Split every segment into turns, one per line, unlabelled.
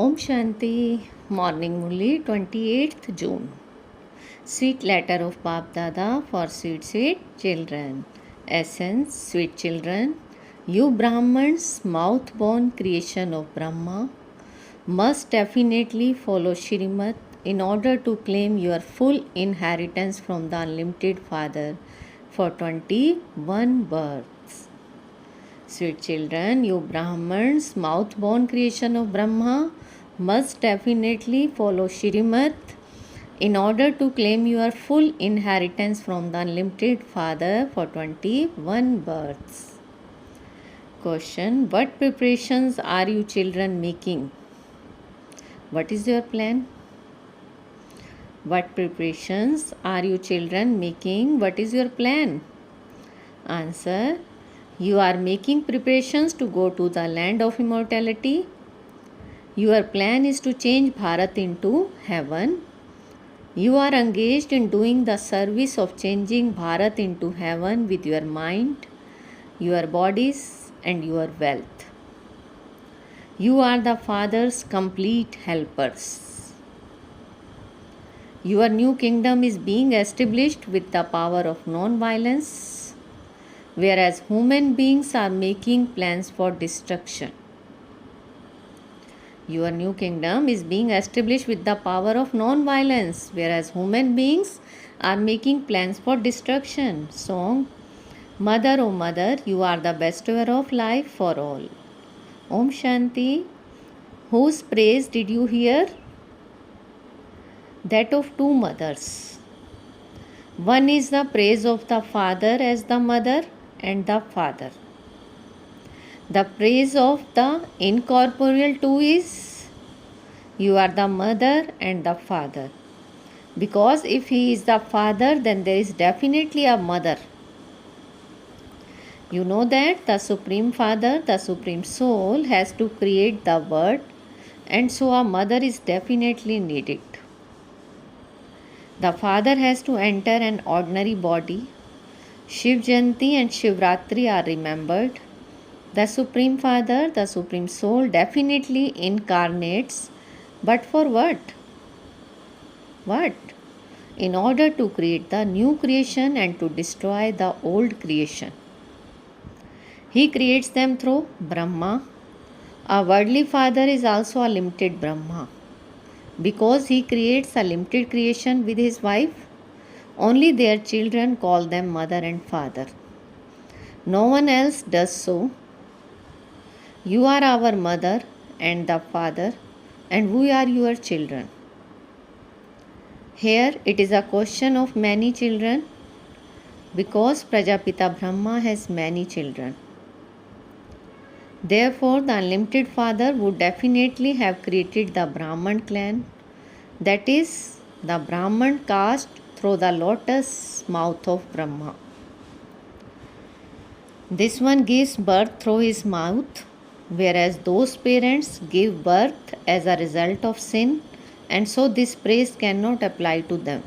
Om Shanti, Morning Murli, 28th June. Sweet letter of Bap Dada for sweet children. Essence, sweet children, you Brahmans, mouth-born creation of Brahma, must definitely follow Shrimad in order to claim your full inheritance from the unlimited Father for 21 births. Sweet children, you Brahmans, mouth-born creation of Brahma, must definitely follow Shrimad in order to claim your full inheritance from the unlimited Father for 21 births. Question: what preparations are you children making? What is your plan? What preparations are you children making? What is your plan? Answer: you are making preparations to go to the land of immortality. Your plan is to change Bharat into heaven. You are engaged in doing the service of changing Bharat into heaven with your mind, your bodies, and your wealth. You are the Father's complete helpers. Your new kingdom is being established with the power of non-violence, whereas human beings are making plans for destruction. Your new kingdom is being established with the power of non-violence, whereas human beings are making plans for destruction. Song: Mother, O Mother, you are the bestower of life for all. Om Shanti. Whose praise did you hear? That of two mothers. One is the praise of the father as the mother and the father. The praise of the incorporeal too is, you are the mother and the father. Because if he is the father, then there is definitely a mother. You know that the Supreme Father, the Supreme Soul, has to create the world, and so a mother is definitely needed. The father has to enter an ordinary body. Shiv Jayanti and Shivratri are remembered. The Supreme Father, the Supreme Soul, definitely incarnates. But for what? What? In order to create the new creation and to destroy the old creation. He creates them through Brahma. A worldly father is also a limited Brahma. Because he creates a limited creation with his wife, only their children call them mother and father. No one else does so. You are our mother and the father, and we are your children. Here it is a question of many children, because Prajapita Brahma has many children. Therefore, the unlimited Father would definitely have created the Brahman clan, that is, the Brahman caste through the lotus mouth of Brahma. This one gives birth through his mouth, whereas those parents give birth as a result of sin, and so this praise cannot apply to them.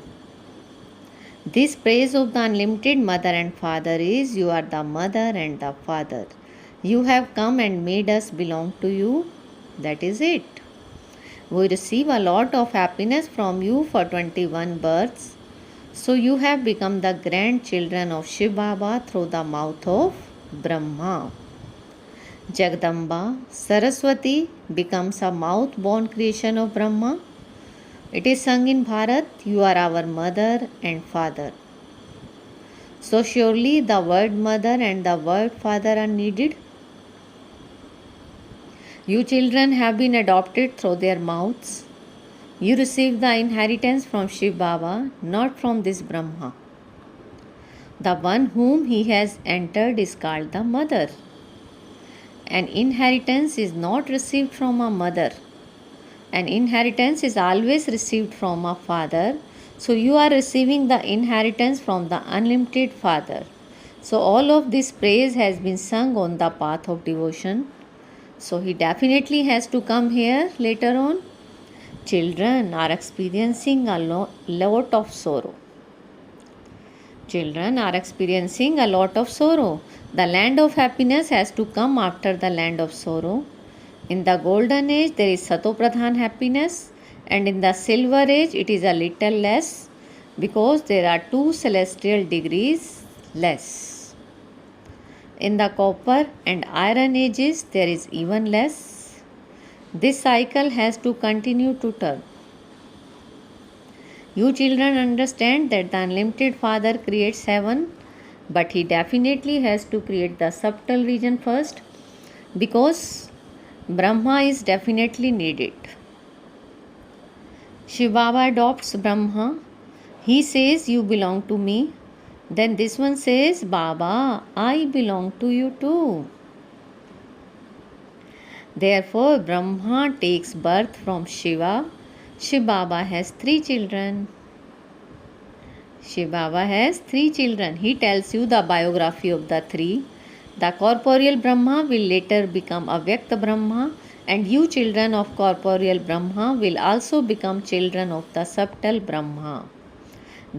This praise of the unlimited mother and father is, you are the mother and the father. You have come and made us belong to you. That is it. We receive a lot of happiness from you for 21 births. So you have become the grandchildren of Shiv Baba through the mouth of Brahma. Jagdamba, Saraswati becomes a mouth-born creation of Brahma. It is sung in Bharat, you are our mother and father. So surely the word mother and the word father are needed. You children have been adopted through their mouths. You receive the inheritance from Shiv Baba, not from this Brahma. The one whom he has entered is called the mother. An inheritance is not received from a mother. An inheritance is always received from a father. So you are receiving the inheritance from the unlimited Father. So all of this praise has been sung on the path of devotion. So he definitely has to come here later on. Children are experiencing a lot of sorrow. Children are experiencing a lot of sorrow. The land of happiness has to come after the land of sorrow. In the golden age, there is Satopradhan happiness, and in the silver age, it is a little less because there are 2 celestial degrees less. In the copper and iron ages, there is even less. This cycle has to continue to turn. You children understand that the unlimited Father creates heaven, but he definitely has to create the subtle region first because Brahma is definitely needed. Shiv Baba adopts Brahma. He says, "You belong to me." Then this one says, "Baba, I belong to you too." Therefore, Brahma takes birth from Shiva. Shiv Baba has 3 children. Shiv Baba has 3 children. He tells you the biography of the 3. The corporeal Brahma will later become Avyakta Brahma, and you children of corporeal Brahma will also become children of the subtle Brahma.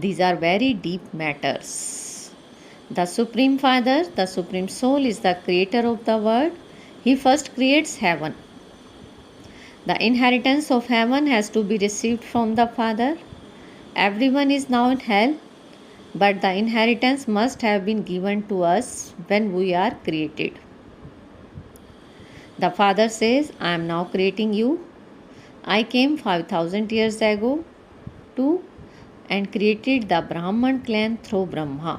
These are very deep matters. The Supreme Father, the Supreme Soul, is the creator of the world. He first creates heaven. The inheritance of heaven has to be received from the Father. Everyone is now in hell, but the inheritance must have been given to us when we are created. The Father says, "I am now creating you. I came 5000 years ago and created the Brahman clan through Brahma."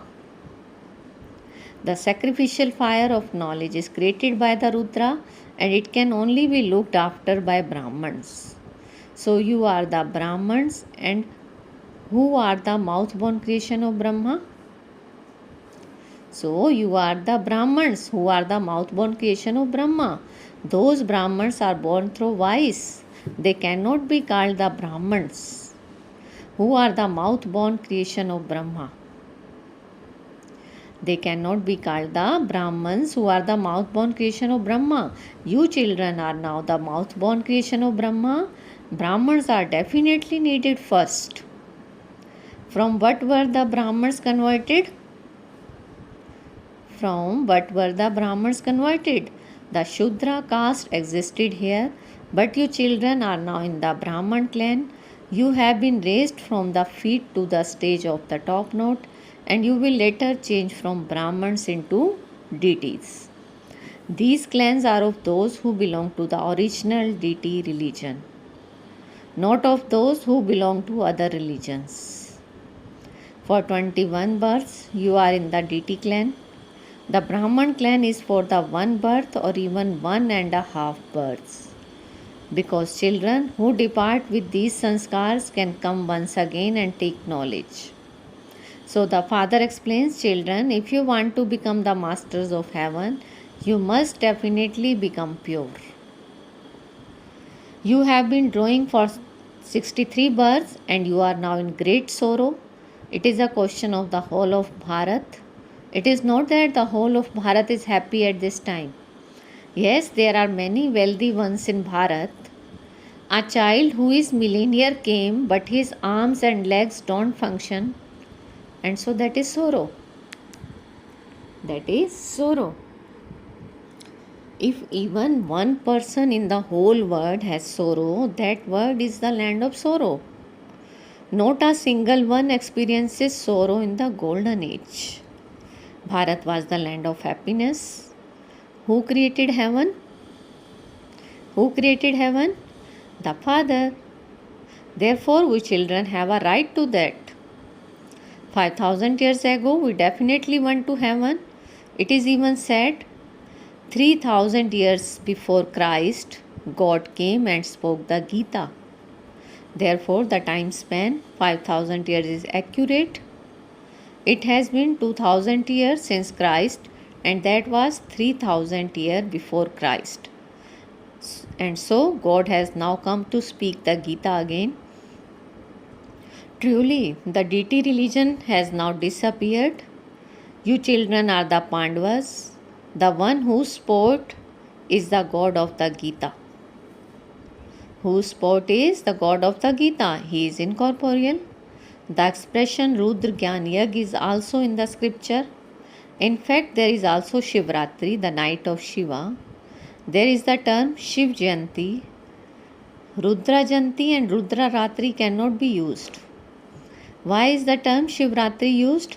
The sacrificial fire of knowledge is created by the Rudra, and it can only be looked after by Brahmans. So you are the Brahmans, and who are the mouth-born creation of Brahma? So you are the Brahmans who are the mouth-born creation of Brahma. Those Brahmans are born through vice. They cannot be called the Brahmans who are the mouth-born creation of Brahma. They cannot be called the Brahmans who are the mouth-born creation of Brahma. You children are now the mouth-born creation of Brahma. Brahmans are definitely needed first. From what were the Brahmans converted? From what were the Brahmans converted? The Shudra caste existed here, but you children are now in the Brahman clan. You have been raised from the feet to the stage of the top note, and you will later change from Brahmans into deities. These clans are of those who belong to the original deity religion, not of those who belong to other religions. For 21 births, you are in the deity clan. The Brahman clan is for the 1 birth or even 1.5 births. Because children who depart with these sanskars can come once again and take knowledge. So the Father explains, children, if you want to become the masters of heaven, you must definitely become pure. You have been drawing for 63 births and you are now in great sorrow. It is a question of the whole of Bharat. It is not that the whole of Bharat is happy at this time. Yes, there are many wealthy ones in Bharat. A child who is millionaire came, but his arms and legs don't function. And so that is sorrow. That is sorrow. If even one person in the whole world has sorrow, that world is the land of sorrow. Not a single one experiences sorrow in the golden age. Bharat was the land of happiness. Who created heaven? Who created heaven? The Father. Therefore, we children have a right to that. 5000 years ago, we definitely went to heaven. It is even said, 3000 years before Christ, God came and spoke the Gita. Therefore, the time span 5000 years is accurate. It has been 2000 years since Christ, and that was 3000 years before Christ. And so, God has now come to speak the Gita again. Truly, the deity religion has now disappeared. You children are the Pandavas. The one whose sport is the God of the Gita. Whose sport is the God of the Gita? He is incorporeal. The expression Rudra Gyan Yag is also in the scripture. In fact, there is also Shivratri, the night of Shiva. There is the term Shiv Jayanti. Rudra Jayanti and Rudra Ratri cannot be used. Why is the term Shivratri used?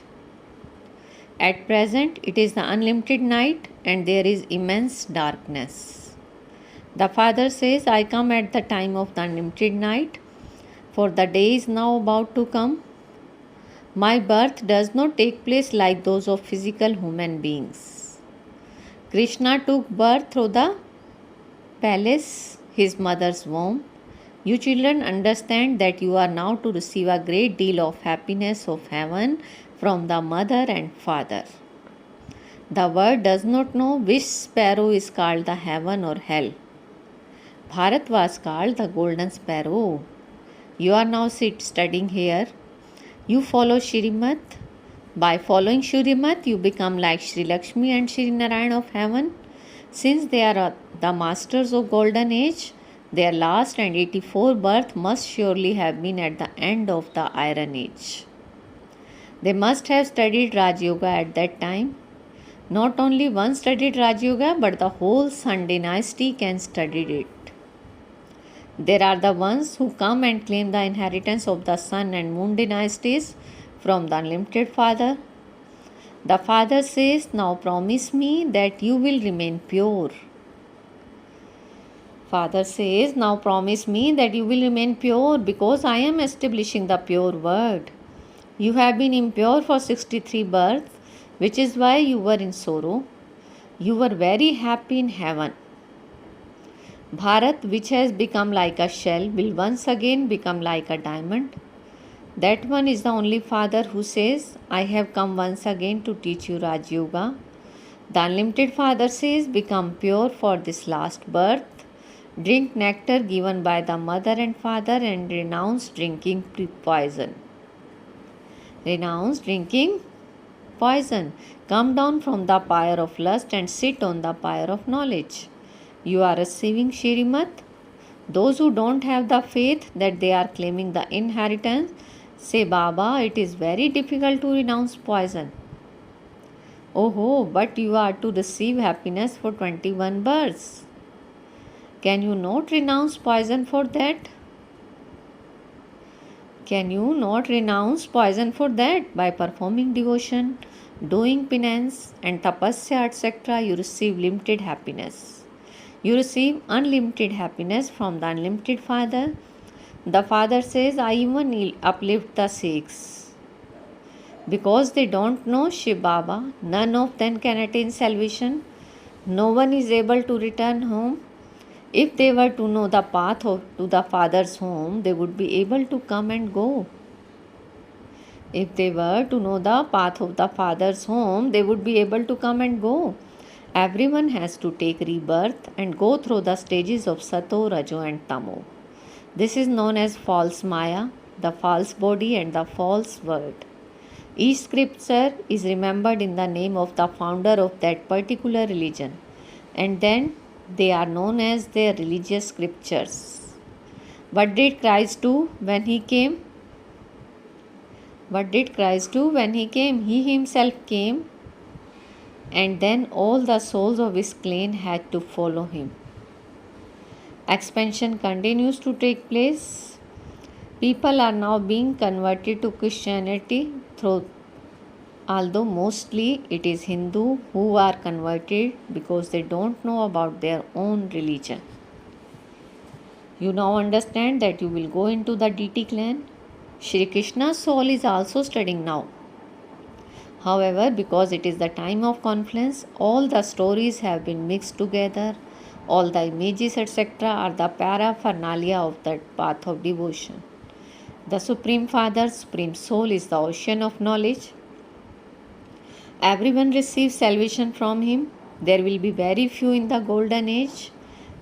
At present, it is the unlimited night and there is immense darkness. The Father says, I come at the time of the unlimited night, for the day is now about to come. My birth does not take place like those of physical human beings. Krishna took birth through the palace, his mother's womb. You children understand that you are now to receive a great deal of happiness of heaven from the mother and father. The world does not know which sparrow is called the heaven or hell. Bharat was called the golden sparrow. You are now studying here. You follow Shrimat. By following Shrimat, you become like Shri Lakshmi and Shri Narayan of heaven. Since they are the masters of golden age, their last and 84th birth must surely have been at the end of the iron age. They must have studied Raj Yoga at that time. Not only one studied Raj Yoga, but the whole Sun dynasty can study it. There are the ones who come and claim the inheritance of the Sun and Moon dynasties from the Unlimited Father. The Father says, now promise me that you will remain pure. Father says, now promise me that you will remain pure because I am establishing the pure word. You have been impure for 63 births, which is why you were in sorrow. You were very happy in heaven. Bharat, which has become like a shell, will once again become like a diamond. That one is the only Father who says, I have come once again to teach you Raj Yoga. The Unlimited Father says, become pure for this last birth. Drink nectar given by the mother and father and renounce drinking poison. Renounce drinking poison. Come down from the pyre of lust and sit on the pyre of knowledge. You are receiving Shrimat. Those who don't have the faith that they are claiming the inheritance say, Baba, it is very difficult to renounce poison. Oh, but you are to receive happiness for 21 births. Can you not renounce poison for that? Can you not renounce poison for that? By performing devotion, doing penance and tapasya, etc., you receive limited happiness. You receive unlimited happiness from the Unlimited Father. The Father says, I even uplift the Sikhs. Because they don't know Shiv Baba, none of them can attain salvation. No one is able to return home. If they were to know the path to the Father's home, they would be able to come and go. If they were to know the path of the Father's home, they would be able to come and go. Everyone has to take rebirth and go through the stages of Sato, Rajo and Tamo. This is known as false Maya, the false body and the false word. Each scripture is remembered in the name of the founder of that particular religion, and then they are known as their religious scriptures. What did Christ do when he came? What did Christ do when he came? He himself came, and then all the souls of his clan had to follow him. Expansion continues to take place. People are now being converted to Christianity although mostly it is Hindu who are converted because they don't know about their own religion. You now understand that you will go into the DT clan. Shri Krishna's soul is also studying now. However, because it is the time of confluence, all the stories have been mixed together. All the images, etc., are the paraphernalia of that path of devotion. The Supreme Father, Supreme Soul, is the ocean of knowledge. Everyone receives salvation from him. There will be very few in the golden age.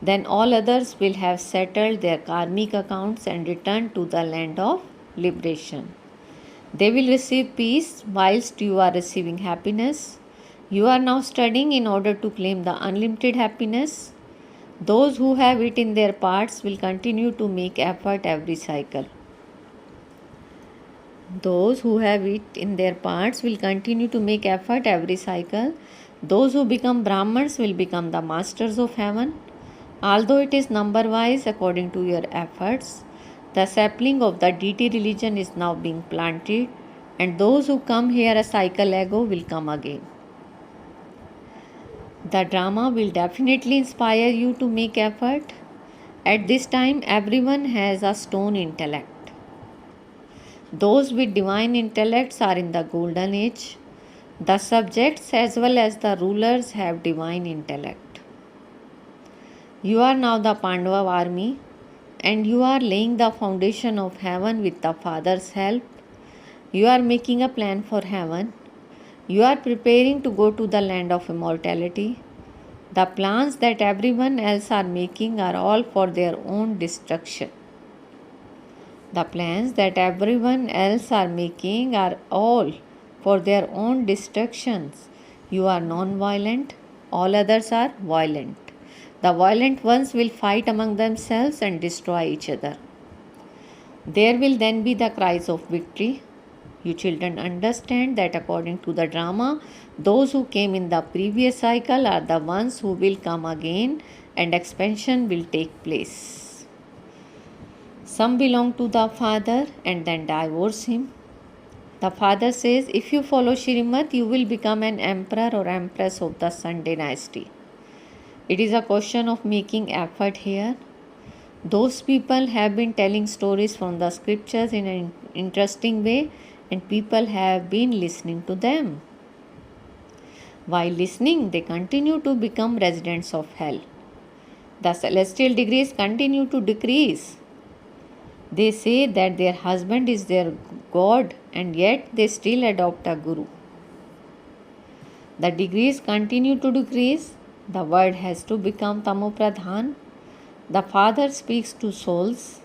Then all others will have settled their karmic accounts and returned to the land of liberation. They will receive peace whilst you are receiving happiness. You are now studying in order to claim the unlimited happiness. Those who have it in their parts will continue to make effort every cycle. Those who have it in their parts will continue to make effort every cycle. Those who become Brahmins will become the masters of heaven. Although it is number wise according to your efforts, the sapling of the deity religion is now being planted, and those who come here a cycle ago will come again. The drama will definitely inspire you to make effort. At this time, everyone has a stone intellect. Those with divine intellects are in the golden age. The subjects as well as the rulers have divine intellect. You are now the Pandava army, and you are laying the foundation of heaven with the Father's help. You are making a plan for heaven. You are preparing to go to the land of immortality. The plans that everyone else are making are all for their own destruction. The plans that everyone else are making are all for their own destructions. You are non-violent, all others are violent. The violent ones will fight among themselves and destroy each other. There will then be the cries of victory. You children understand that according to the drama, those who came in the previous cycle are the ones who will come again, and expansion will take place. Some belong to the father and then divorce him. The father says, if you follow Shrimad, you will become an emperor or empress of the Sun dynasty. It is a question of making effort here. Those people have been telling stories from the scriptures in an interesting way, and people have been listening to them. While listening, they continue to become residents of hell. The celestial degrees continue to decrease. They say that their husband is their God, and yet they still adopt a guru. The degrees continue to decrease. The world has to become tamopradhan. The Father speaks to souls.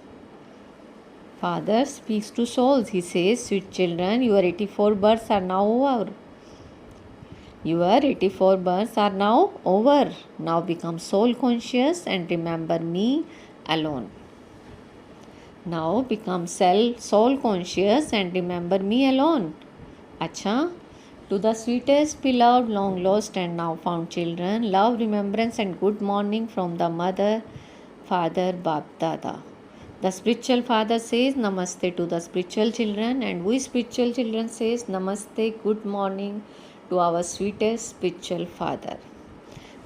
Father speaks to souls. He says, sweet children, your 84 births are now over. Your 84 births are now over. Now become soul conscious and remember me alone. Now become soul conscious and remember me alone. Acha, to the sweetest, beloved, long lost and now found children, love, remembrance and good morning from the mother, father, Bap Dada. The spiritual father says namaste to the spiritual children, and we spiritual children says namaste, good morning to our sweetest spiritual father.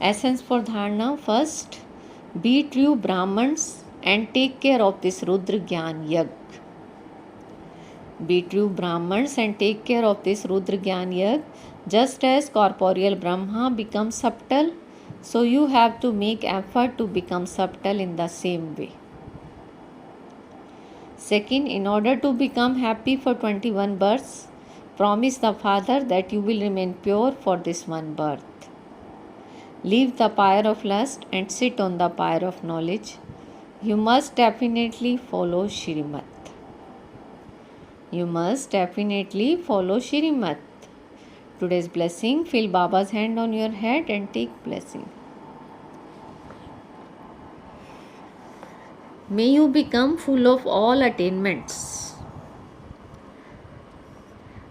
Essence for dharana: first, be true Brahmins and take care of this Rudra Gyan Yag. Be true Brahmins and take care of this Rudra Gyan Yag. Just as corporeal Brahma becomes subtle, so you have to make effort to become subtle in the same way. Second, in order to become happy for 21 births, promise the Father that you will remain pure for this one birth. Leave the pyre of lust and sit on the pyre of knowledge. You must definitely follow Shrimad. You must definitely follow Shrimad. Today's blessing: feel Baba's hand on your head and take blessing. May you become full of all attainments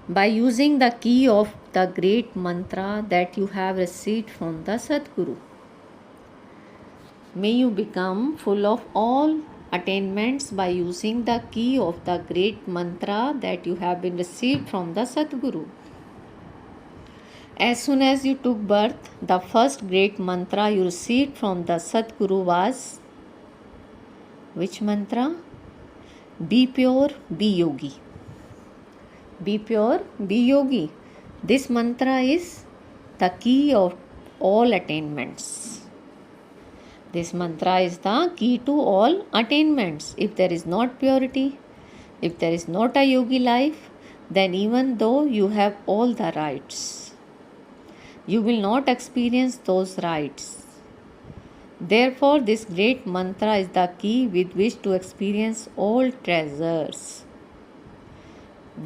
by using the key of the great mantra that you have received from the Sadguru. May you become full of all attainments by using the key of the great mantra that you have been received from the Sadguru. As soon as you took birth, the first great mantra you received from the Sadguru was which mantra? Be pure, be yogi. Be pure, be yogi. This mantra is the key of all attainments. This mantra is the key to all attainments. If there is not purity, if there is not a yogi life, then even though you have all the rights, you will not experience those rights. Therefore, this great mantra is the key with which to experience all treasures.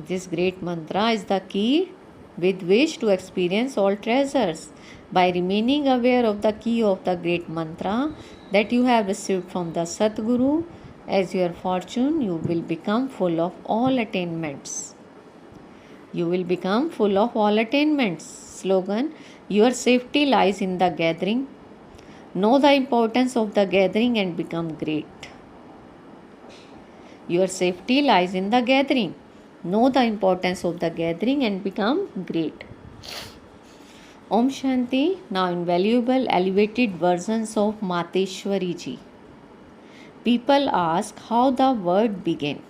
This great mantra is the key with which to experience all treasures. By remaining aware of the key of the great mantra that you have received from the Sadguru as your fortune, you will become full of all attainments. You will become full of all attainments. Slogan: Your safety lies in the gathering. Know the importance of the gathering and become great. Your safety lies in the gathering. Know the importance of the gathering and become great. Om Shanti. Now invaluable elevated versions of Mateshwari ji. People ask how the word began.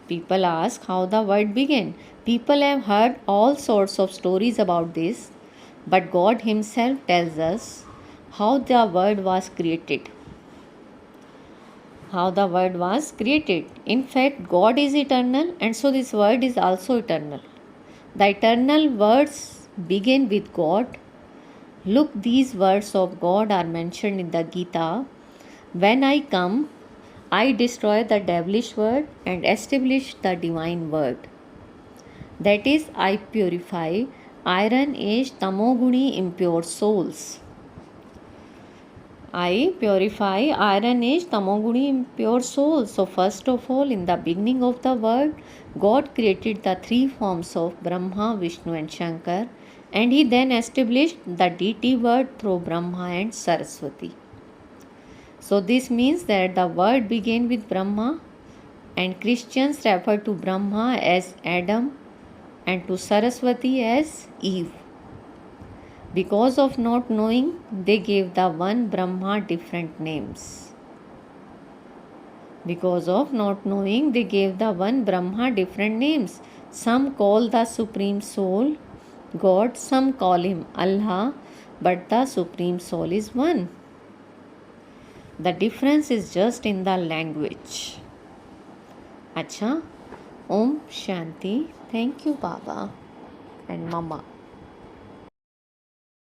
People ask how the word began. People have heard all sorts of stories about this, but God Himself tells us how the word was created. How the word was created. In fact, God is eternal, and so this word is also eternal. The eternal words begin with God. Look, these words of God are mentioned in the Gita. When I come, I destroy the devilish word and establish the divine word. That is, I purify iron age tamoguni impure souls. I purify iron age tamoguni impure souls. So first of all, in the beginning of the world, God created the three forms of Brahma, Vishnu and Shankar, and He then established the deity word through Brahma and Saraswati. So this means that the word began with Brahma, and Christians refer to Brahma as Adam and to Saraswati as Eve. Because of not knowing, they gave the one Brahma different names. Because of not knowing, they gave the one Brahma different names. Some call the Supreme Soul God, some call Him Allah, but the Supreme Soul is one. The difference is just in the language. Acha, Om Shanti. Thank you, Baba and Mama.